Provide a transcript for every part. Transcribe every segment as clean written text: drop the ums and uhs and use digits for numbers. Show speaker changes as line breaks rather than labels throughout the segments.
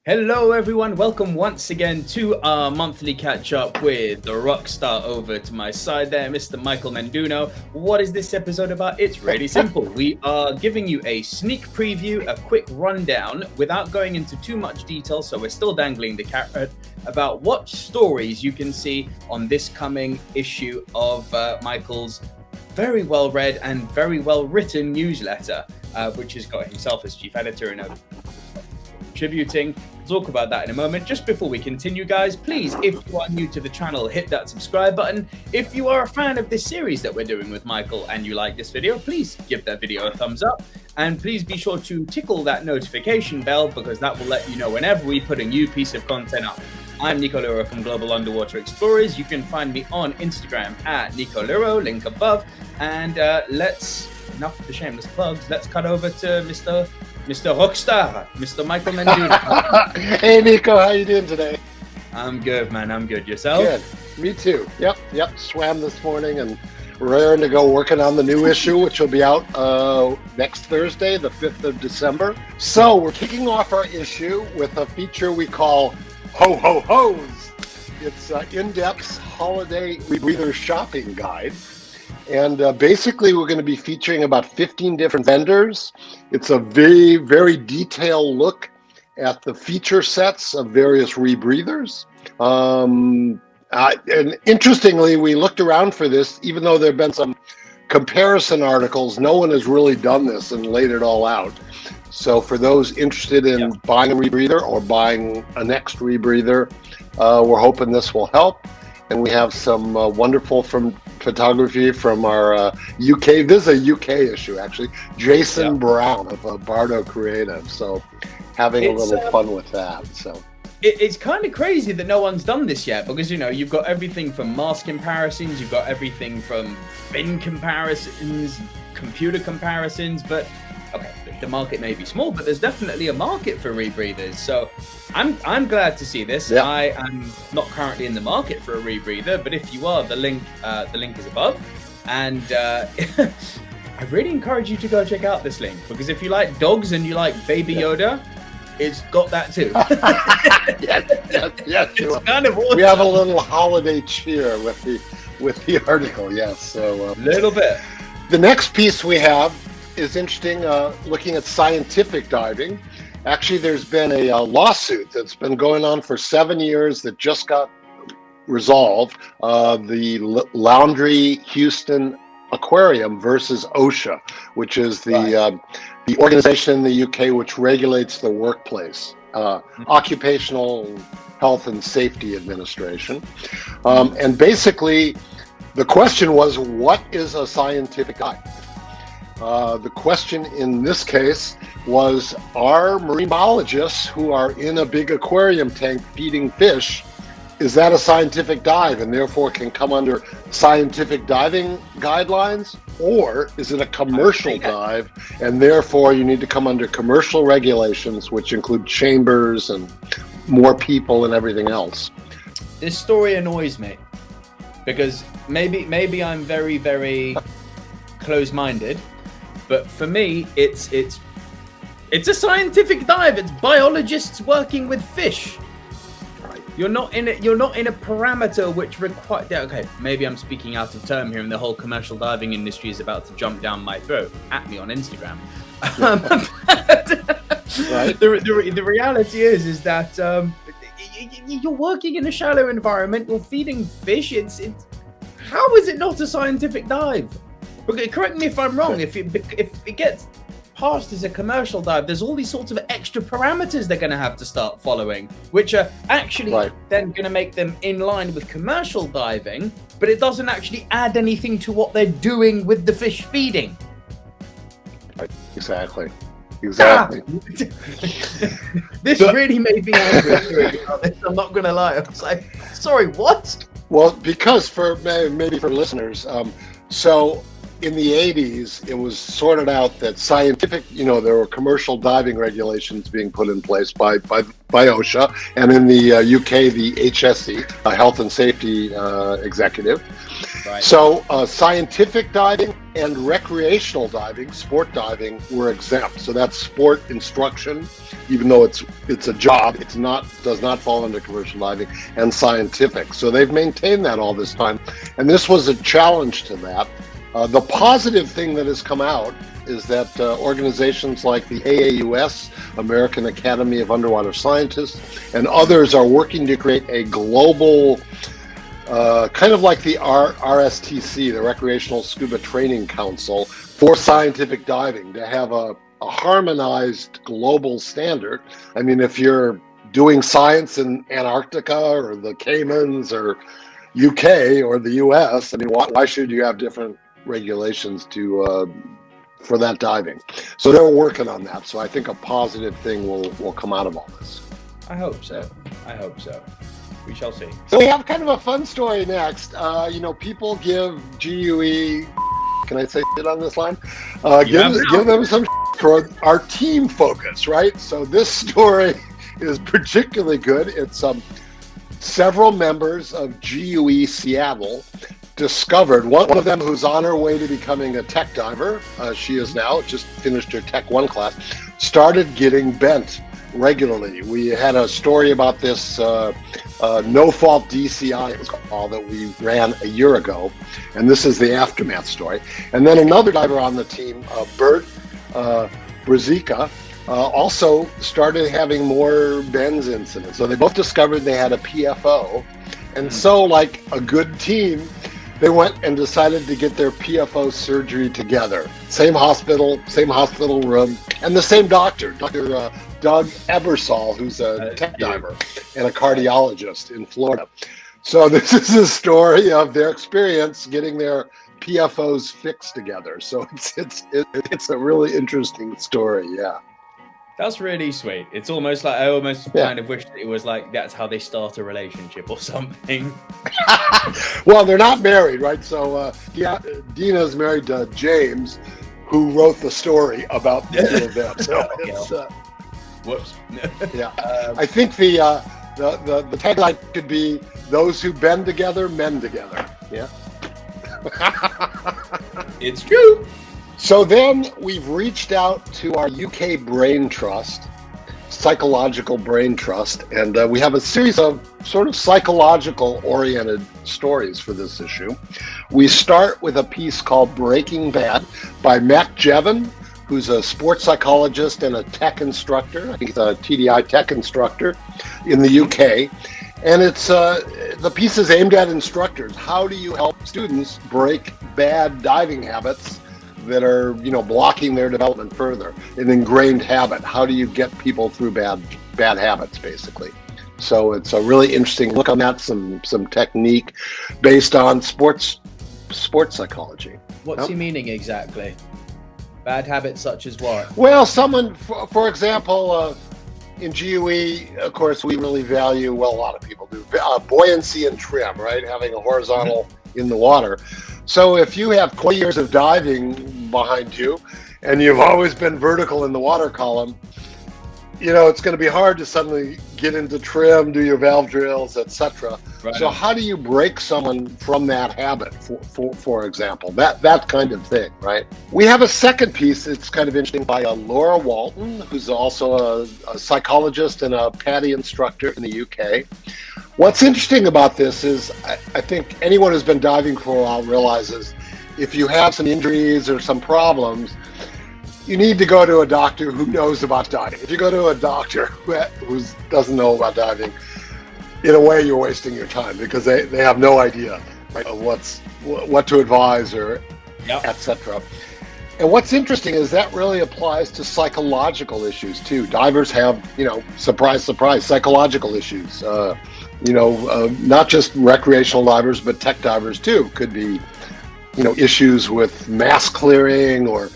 Hello everyone, welcome once again to our monthly catch-up with the rock star over to my side there, Mr. Michael Menduno. What is this episode about? It's really simple. We are giving you a sneak preview, a quick rundown, without going into too much detail, so we're still dangling the carrot, about what stories you can see on this coming issue of Michael's very well-read and very well-written newsletter, which has got himself as chief editor and contributing. We'll talk about that in a moment. Just before we continue, guys, please, if you are new to the channel, hit that subscribe button. If you are a fan of this series that we're doing with Michael and you like this video, please give that video a thumbs up. And please be sure to tickle that notification bell because that will let you know whenever we put a new piece of content up. I'm Nico Lurot from Global Underwater Explorers. You can find me on Instagram at Nico Lurot, link above. And enough of the shameless plugs, let's cut over to Mr. Rockstar, Mr. Michael Menduno.
Hey Nico, how you doing today?
I'm good, man. I'm good. Yourself?
Good. Me too. Yep. Swam this morning and raring to go working on the new issue, which will be out next Thursday, the 5th of December. So we're kicking off our issue with a feature we call Ho Ho Ho's. It's InDepth's Holiday Rebreather Shopping Guide. And basically, we're going to be featuring about 15 different vendors. It's a very, very detailed look at the feature sets of various rebreathers. And interestingly, we looked around for this, even though there have been some comparison articles, no one has really done this and laid it all out. So for those interested in buying a rebreather or buying a next rebreather, we're hoping this will help. And we have some wonderful photography from our UK. This is a UK issue, actually. Jason Brown of Bardo Creative. So having a little fun with that. So
it's kind of crazy that no one's done this yet because, you know, you've got everything from mask comparisons, you've got everything from fin comparisons, computer comparisons, but okay, the market may be small, but there's definitely a market for rebreathers. So I'm glad to see this. Yep. I am not currently in the market for a rebreather, but if you are, the link is above. And I really encourage you to go check out this link because if you like dogs and you like Baby Yoda, it's got that too.
yes.
It's kind of awesome.
We have a little holiday cheer with the article. Yes, so
a little bit.
The next piece we have is interesting, looking at scientific diving. Actually, there's been a lawsuit that's been going on for 7 years that just got resolved. The Laundry Houston Aquarium versus OSHA, which is the organization in the UK which regulates the workplace, Occupational Health and Safety Administration. And basically, the question was, what is a scientific dive? The question in this case was, are marine biologists who are in a big aquarium tank feeding fish, is that a scientific dive and therefore can come under scientific diving guidelines? Or is it a commercial dive and therefore you need to come under commercial regulations, which include chambers and more people and everything else?
This story annoys me because maybe I'm very, very close-minded. But for me, it's a scientific dive. It's biologists working with fish. Right. You're not in a parameter which require. Okay, maybe I'm speaking out of term here, and the whole commercial diving industry is about to jump down my throat at me on Instagram.
Right.
The reality is that you're working in a shallow environment. You're feeding fish. It's how is it not a scientific dive? Okay, correct me if I'm wrong. If it gets passed as a commercial dive, there's all these sorts of extra parameters they're going to have to start following, which are actually then going to make them in line with commercial diving, but it doesn't actually add anything to what they're doing with the fish feeding.
Exactly.
This really made me angry. I'm not going to lie. I was like, sorry, what?
Well, because maybe for listeners, so in the 80s, it was sorted out that scientific, there were commercial diving regulations being put in place by OSHA, and in the UK, the HSE, Health and Safety Executive.
Right.
So scientific diving and recreational diving, sport diving, were exempt. So that's sport instruction, even though it's a job, does not fall under commercial diving, and scientific. So they've maintained that all this time, and this was a challenge to that. The positive thing that has come out is that organizations like the AAUS, American Academy of Underwater Scientists, and others are working to create a global, kind of like the RSTC, the Recreational Scuba Training Council, for scientific diving, to have a harmonized global standard. I mean, if you're doing science in Antarctica or the Caymans or UK or the US, I mean, why should you have different regulations for that diving? So they're working on that. So I think a positive thing will come out of all this.
I hope so. We shall see.
So we have kind of a fun story next. People give GUE, can I say it on this line? Give them some for our team focus, right? So this story is particularly good. It's several members of GUE Seattle discovered, one of them who's on her way to becoming a tech diver, she is now, just finished her Tech 1 class, started getting bent regularly. We had a story about this no-fault DCI, it was called, that we ran a year ago, and this is the aftermath story. And then another diver on the team, Bert Brazica, also started having more bends incidents. So they both discovered they had a PFO, and so like a good team, they went and decided to get their PFO surgery together. Same hospital room, and the same doctor, Dr. Doug Ebersol, who's a tech diver and a cardiologist in Florida. So this is a story of their experience getting their PFOs fixed together. So it's a really interesting story, yeah.
That's really sweet. It's almost like I kind of wish that it was like that's how they start a relationship or something.
Well, they're not married, right? So Dina's married to James, who wrote the story about the two of them. So it's,
whoops.
Yeah, I think the tagline could be "Those who bend together, mend together." Yeah.
It's true.
So then we've reached out to our UK Brain Trust, Psychological Brain Trust, and we have a series of sort of psychological-oriented stories for this issue. We start with a piece called Breaking Bad by Matt Jevon, who's a sports psychologist and a tech instructor. I think he's a TDI tech instructor in the UK. And it's the piece is aimed at instructors. How do you help students break bad diving habits that are, blocking their development further? An ingrained habit. How do you get people through bad habits, basically? So it's a really interesting look on that. Some technique based on sports psychology.
What's he meaning exactly? Bad habits such as what?
Well, someone, for example, in GUE, of course, we really value, a lot of people do, buoyancy and trim, right? Having a horizontal in the water. So if you have 20 years of diving behind you and you've always been vertical in the water column, it's going to be hard to suddenly get into trim, do your valve drills, etc. Right. So how do you break someone from that habit, for example? That kind of thing, right? We have a second piece that's kind of interesting by Laura Walton, who's also a psychologist and a PADI instructor in the UK. What's interesting about this is I think anyone who's been diving for a while realizes if you have some injuries or some problems, you need to go to a doctor who knows about diving. If you go to a doctor who doesn't know about diving, in a way you're wasting your time because they have no idea, right, of what to advise or etc. And what's interesting is that really applies to psychological issues too. Divers have, surprise, psychological issues. Not just recreational divers, but tech divers too. Could be, issues with mass clearing or,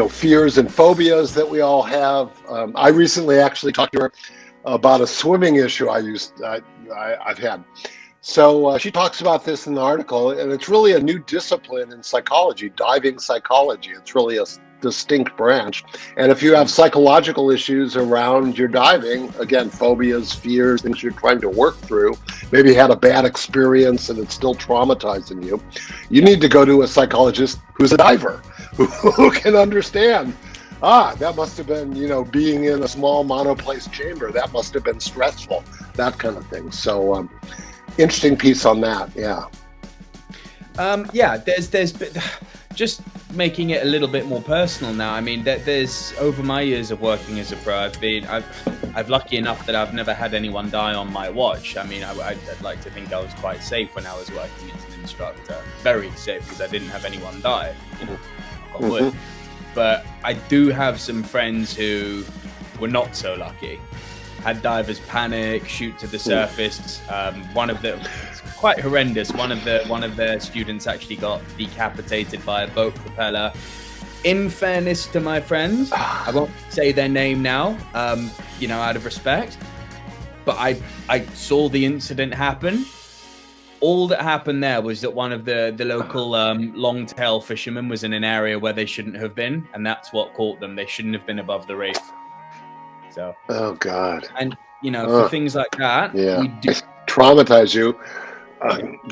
fears and phobias that we all have. I recently actually talked to her about a swimming issue I've had. So she talks about this in the article, and it's really a new discipline in psychology, diving psychology. It's really a distinct branch. And if you have psychological issues around your diving, again, phobias, fears, things you're trying to work through, maybe you had a bad experience and it's still traumatizing you, you need to go to a psychologist who's a diver, who can understand. That must have been, being in a small monoplace chamber. That must have been stressful, that kind of thing. So, interesting piece on that. Yeah.
There's just making it a little bit more personal now. I mean, there's over my years of working as a pro, I've lucky enough that I've never had anyone die on my watch. I mean, I'd like to think I was quite safe when I was working as an instructor. Very safe, because I didn't have anyone die. On wood. But I do have some friends who were not so lucky. Had divers panic, shoot to the surface. One of them, it's quite horrendous. One of their students actually got decapitated by a boat propeller. In fairness to my friends, I won't say their name now, out of respect. But I saw the incident happen. All that happened there was that one of the local long-tail fishermen was in an area where they shouldn't have been, and that's what caught them. They shouldn't have been above the reef. So.
Oh God.
And for things like that,
yeah,
we do
traumatize you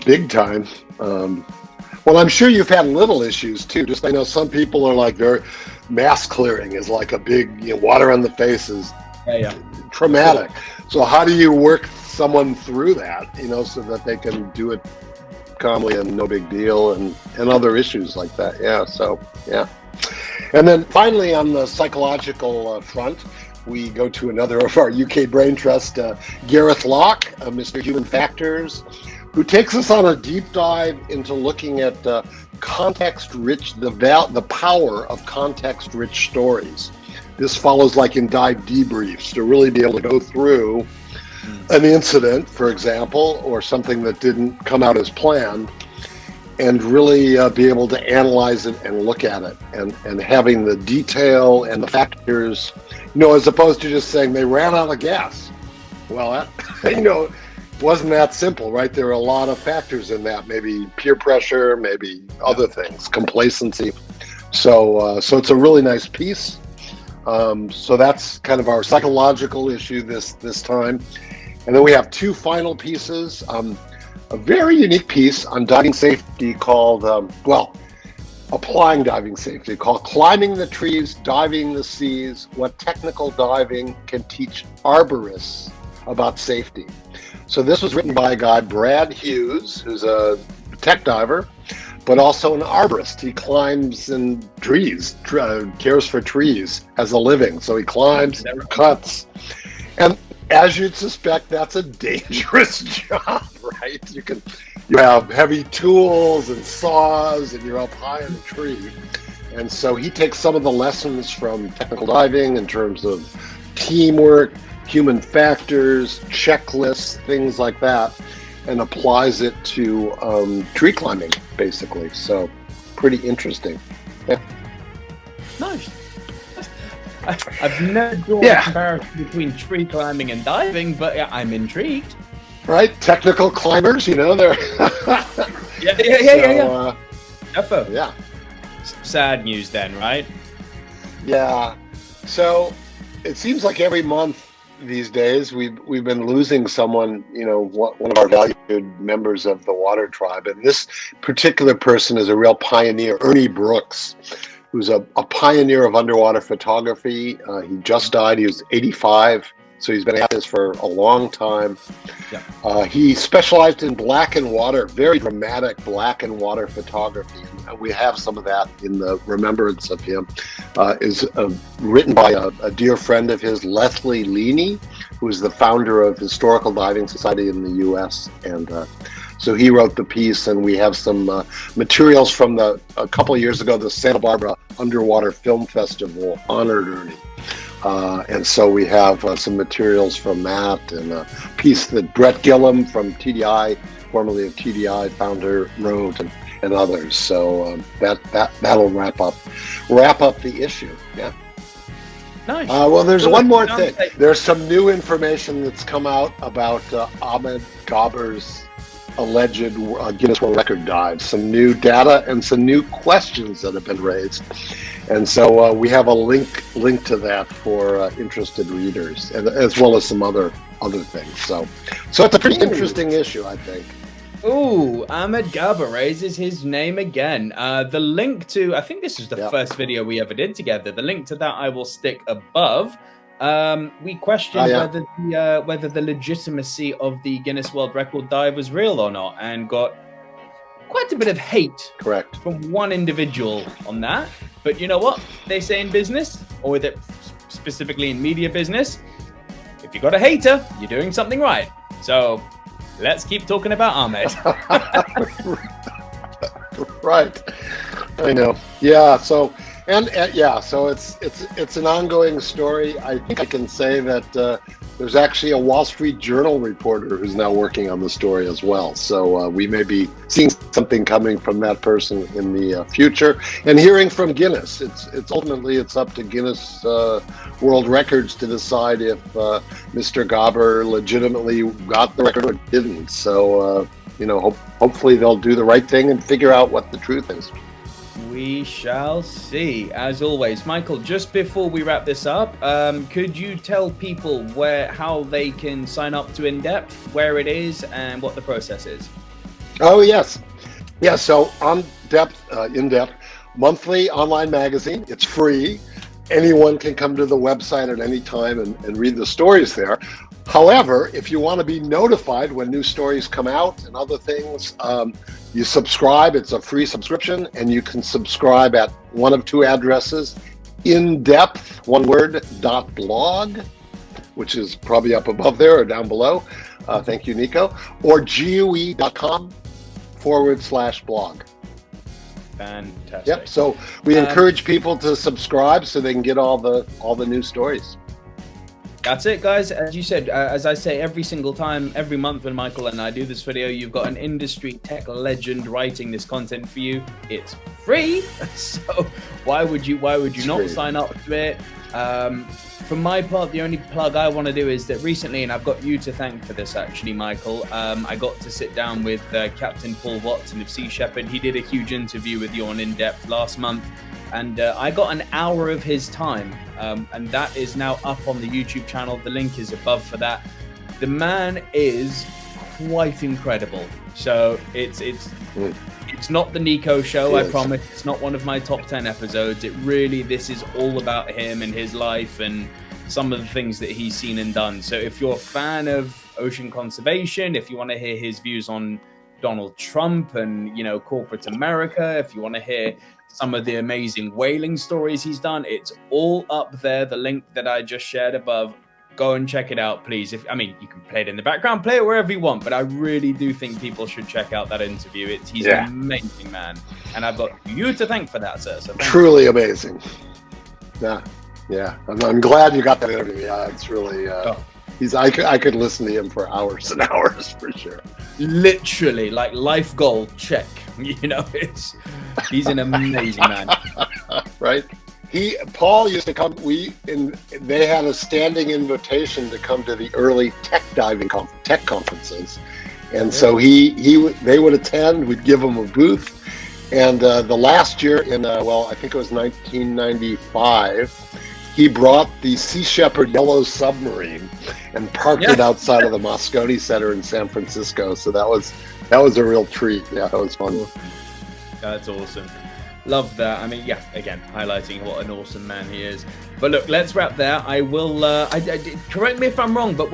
big time. Well, I'm sure you've had little issues too. Just I know some people are like their mask clearing is like a big water on the face is traumatic. So how do you work someone through that, so that they can do it calmly and no big deal, and other issues like that? Yeah. So yeah. And then finally, on the psychological front, we go to another of our UK Brain Trust, Gareth Locke, Mr. Human Factors, who takes us on a deep dive into looking at context-rich, the power of context-rich stories. This follows like in dive debriefs to really be able to go through an incident, for example, or something that didn't come out as planned, and really be able to analyze it and look at it, and having the detail and the factors, as opposed to just saying they ran out of gas. Well, that, wasn't that simple, right? There are a lot of factors in that, maybe peer pressure, maybe other things, complacency. So it's a really nice piece. So that's kind of our psychological issue this time. And then we have two final pieces. A very unique piece on diving safety called, applying diving safety, called Climbing the Trees, Diving the Seas, What Technical Diving Can Teach Arborists About Safety. So this was written by a guy, Brad Hughes, who's a tech diver, but also an arborist. He climbs in trees, cares for trees as a living. So he climbs, cuts. And as you'd suspect, that's a dangerous job, right? You have heavy tools and saws, and you're up high in a tree. And so he takes some of the lessons from technical diving in terms of teamwork, human factors, checklists, things like that, and applies it to tree climbing, basically. So pretty interesting. Yeah.
Nice. I've never drawn a comparison between tree climbing and diving, but I'm intrigued.
Right? Technical climbers, they're...
Yeah. Defo.
Yeah.
Sad news then, right?
Yeah. So it seems like every month these days we've been losing someone, one of our valued members of the water tribe. And this particular person is a real pioneer, Ernie Brooks, who's a pioneer of underwater photography. He just died. He was 85. So he's been at this for a long time. Yeah. He specialized in black and water, very dramatic black and water photography. And we have some of that in the remembrance of him. Is written by a dear friend of his, Leslie Leaney, who is the founder of Historical Diving Society in the U.S. And so he wrote the piece, and we have some materials from a couple of years ago, the Santa Barbara Underwater Film Festival honored Ernie. And so we have some materials from that, and a piece that Brett Gillum from TDI, formerly of TDI, founder, wrote, and others. So that'll wrap up the issue. Yeah.
Nice.
Well, there's one more thing. There's some new information that's come out about Ahmed Gabbar's alleged Guinness World Record dives, some new data and some new questions that have been raised. And so we have a link to that for interested readers, and as well as some other things. So it's a pretty interesting issue, I think.
Ooh, Ahmed Gaba raises his name again. The link to, I think this is the first video we ever did together. The link to that I will stick above. We questioned whether the legitimacy of the Guinness World Record dive was real or not, and got quite a bit of hate from one individual on that. But you know what they say in business, or specifically in media business? If you got a hater, you're doing something right. So let's keep talking about Ahmed.
Right. I know. Yeah. So, so it's an ongoing story. I think I can say that there's actually a Wall Street Journal reporter who's now working on the story as well. So we may be seeing something coming from that person in the future, and hearing from Guinness. It's ultimately up to Guinness World Records to decide if Mr. Gabber legitimately got the record or didn't. So hopefully they'll do the right thing and figure out what the truth is.
We shall see. As always, Michael, just before we wrap this up, could you tell people how they can sign up to InDepth, where it is, and what the process is?
Oh, yes. Yeah, so InDepth, monthly online magazine. It's free. Anyone can come to the website at any time and read the stories there. However, if you want to be notified when new stories come out and other things, you subscribe. It's a free subscription, and you can subscribe at one of two addresses: InDepth, one word, .blog, which is probably up above there or down below. Thank you, Nico. Or GUE.com/blog.
Fantastic.
Yep. So we encourage people to subscribe so they can get all the new stories.
That's it, guys. As you said, as I say every single time, every month when Michael and I do this video, you've got an industry tech legend writing this content for you. It's free, so why would you not sign up to it? For my part, the only plug I want to do is that recently, and I've got you to thank for this actually, Michael, I got to sit down with Captain Paul Watson of Sea Shepherd. He did a huge interview with you on InDepth last month, and I got an hour of his time, and that is now up on the YouTube channel. The link is above for that. The man is quite incredible. So it's not the Nico show, I promise. It's not one of my top 10 episodes. This is all about him and his life and some of the things that he's seen and done. So if you're a fan of ocean conservation, if you want to hear his views on Donald Trump and, corporate America, if you want to hear some of the amazing whaling stories he's done, it's all up there. The link that I just shared above, go and check it out, please. You can play it in the background, play it wherever you want, but I really do think people should check out that interview. He's an amazing man, and I've got you to thank for that, sir. So
truly amazing. Yeah. I'm glad you got that interview. Yeah, it's really. I could listen to him for hours and hours for sure.
Literally, like life goal check. He's an amazing man.
Right. Paul used to come. They had a standing invitation to come to the early tech conferences, and so they would attend. We'd give them a booth, and the last year I think it was 1995. He brought the Sea Shepherd Yellow Submarine and parked it outside of the Moscone Center in San Francisco. So that was a real treat. Yeah, that was fun.
That's awesome. Love that. Again, highlighting what an awesome man he is. But look, let's wrap there. I will, correct me if I'm wrong, but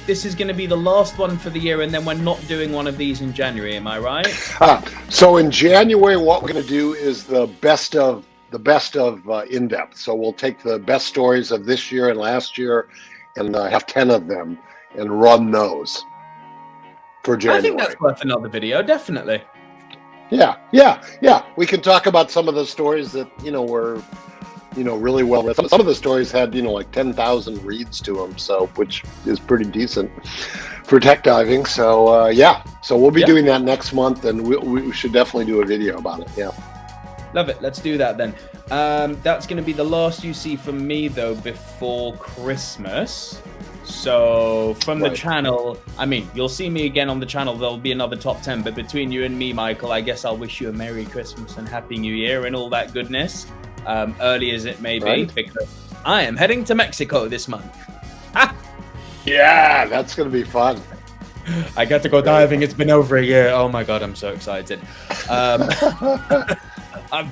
this is going to be the last one for the year, and then we're not doing one of these in January. Am I right?
So in January, what we're going to do is the best of InDepth. So we'll take the best stories of this year and last year and have 10 of them and run those for January.
I think that's worth another video, definitely.
Yeah. We can talk about some of the stories that, were, really well read. Some of the stories had, like 10,000 reads to them, so which is pretty decent for tech diving. So, so we'll be doing that next month, and we should definitely do a video about it. Yeah.
Love it. Let's do that then. That's going to be the last you see from me, though, before Christmas. So from the channel, I mean, you'll see me again on the channel. There'll be another top 10. But between you and me, Michael, I guess I'll wish you a Merry Christmas and Happy New Year and all that goodness, early as it may be, because I am heading to Mexico this month.
Yeah, that's going to be fun.
I got to go diving. It's been over a year. Oh my God, I'm so excited. I've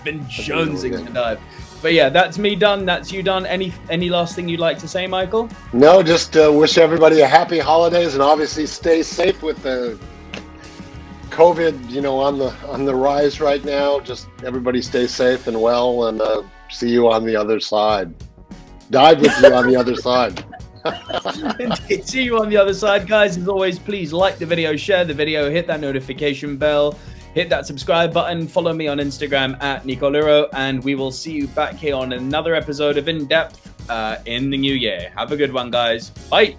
been jonesing to dive. But yeah, that's me done. That's you done. Any last thing you'd like to say, Michael?
No, just wish everybody a happy holidays, and obviously stay safe with the COVID, you know, on the rise right now. Just everybody stay safe and well, and see you on the other side. Dive with you on the other side.
See you on the other side, guys. As always, please like the video, share the video, hit that notification bell, hit that subscribe button, follow me on Instagram at Nico Lurot, and we will see you back here on another episode of In Depth in the new year. Have a good one, guys. Bye.